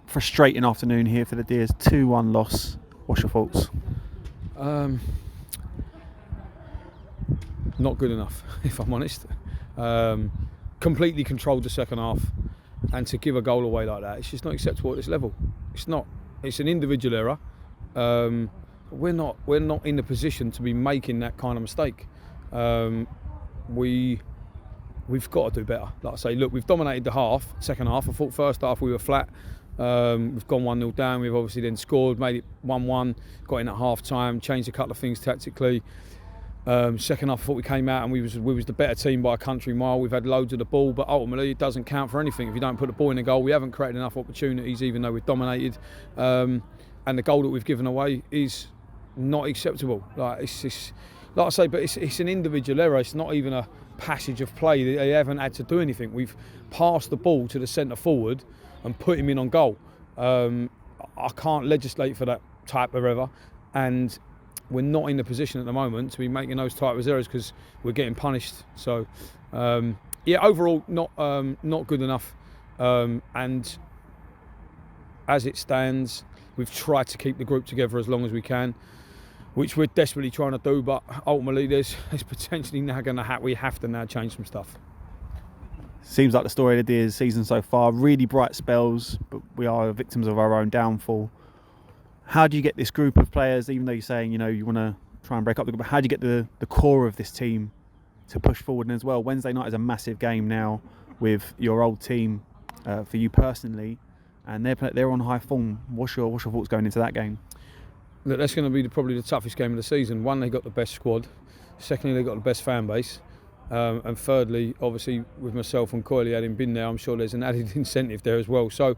frustrating afternoon here for the Deers. 2-1 loss. What's your thoughts? Not good enough, if I'm honest. Completely controlled the second half, and to give a goal away like that, it's just not acceptable at this level. It's not. It's an individual error. We're not in the position to be making that kind of mistake. We've got to do better. Like I say, look, we've dominated the second half. I thought first half we were flat. We've gone 1-0 down. We've obviously then scored, made it 1-1, got in at half time, changed a couple of things tactically. Second half, I thought we came out and we was the better team by a country mile. We've had loads of the ball, but ultimately it doesn't count for anything if you don't put the ball in the goal. We haven't created enough opportunities, even though we've dominated. And the goal that we've given away is not acceptable. Like I say, but it's an individual error. It's not even a passage of play. They haven't had to do anything. We've passed the ball to the centre forward and put him in on goal. I can't legislate for that type of error, and we're not in the position at the moment to be making those type of errors because we're getting punished. So, overall not good enough. And as it stands, we've tried to keep the group together as long as we can, which we're desperately trying to do. But ultimately, there's potentially now we have to now change some stuff. Seems like the story of the Deers season so far. Really bright spells, but we are victims of our own downfall. How do you get this group of players, even though you're saying, you want to try and break up the group, how do you get the core of this team to push forward? And as well, Wednesday night is a massive game now with your old team for you personally, and they're on high form. What's your thoughts going into that game? Look, that's going to be probably the toughest game of the season. One, they got the best squad. Secondly, they got the best fan base. And thirdly, obviously, with myself and Coyley having been there, I'm sure there's an added incentive there as well. So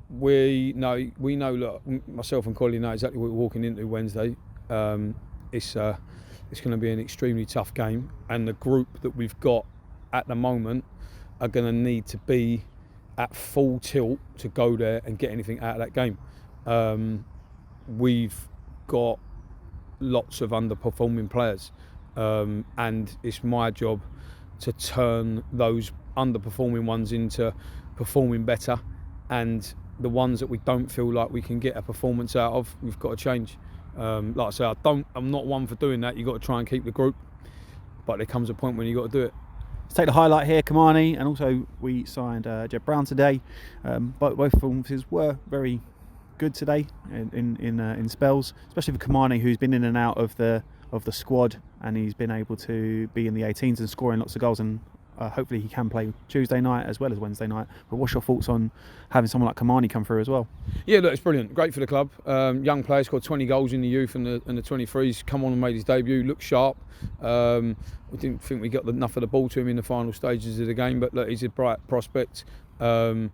we know. Look, myself and Coyley know exactly what we're walking into Wednesday. It's going to be an extremely tough game, and the group that we've got at the moment are going to need to be at full tilt to go there and get anything out of that game. We've got lots of underperforming players, and it's my job to turn those underperforming ones into performing better, and the ones that we don't feel like we can get a performance out of, we've got to change. Like I say, I'm not one for doing that. You've got to try and keep the group, but there comes a point when you've got to do it. Let's take the highlight here, Kamani, and also we signed Jed Brown today. Both performances were very good today in spells, especially for Kamani, who's been in and out of the squad, and he's been able to be in the 18s and scoring lots of goals, and hopefully he can play Tuesday night as well as Wednesday night. But what's your thoughts on having someone like Kamani come through as well? Yeah, look, it's brilliant. Great for the club. Young player, scored 20 goals in the youth and the 23s. Come on and made his debut. Looked sharp. We didn't think we got enough of the ball to him in the final stages of the game, but look, he's a bright prospect. And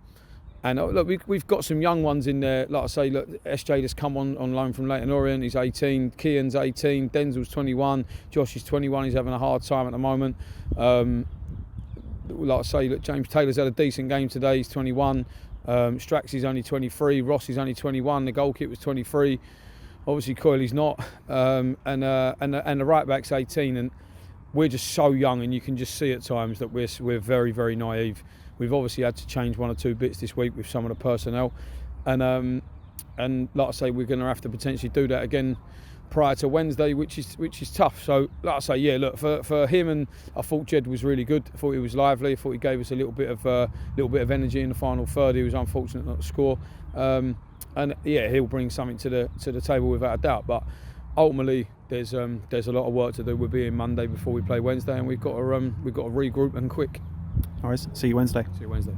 look, we've got some young ones in there. Like I say, look, SJ has come on loan from Leighton Orient. He's 18. Kian's 18. Denzel's 21. Josh is 21. He's having a hard time at the moment. Like I say, look, James Taylor's had a decent game today. He's 21. Straxy's only 23. Ross is only 21. The goalkeeper's 23. Obviously, Coyley's not. And the right back's 18. And we're just so young, and you can just see at times that we're very, very naive. We've obviously had to change one or two bits this week with some of the personnel, and like I say, we're going to have to potentially do that again prior to Wednesday, which is tough. So, like I say, yeah, look, for him, and I thought Jed was really good. I thought he was lively. I thought he gave us a little bit of energy in the final third. He was unfortunate not to score, and yeah, he'll bring something to the table without a doubt. But ultimately, there's a lot of work to do. We're being Monday before we play Wednesday, and we've got to regroup and quick. All right, see you Wednesday. See you Wednesday.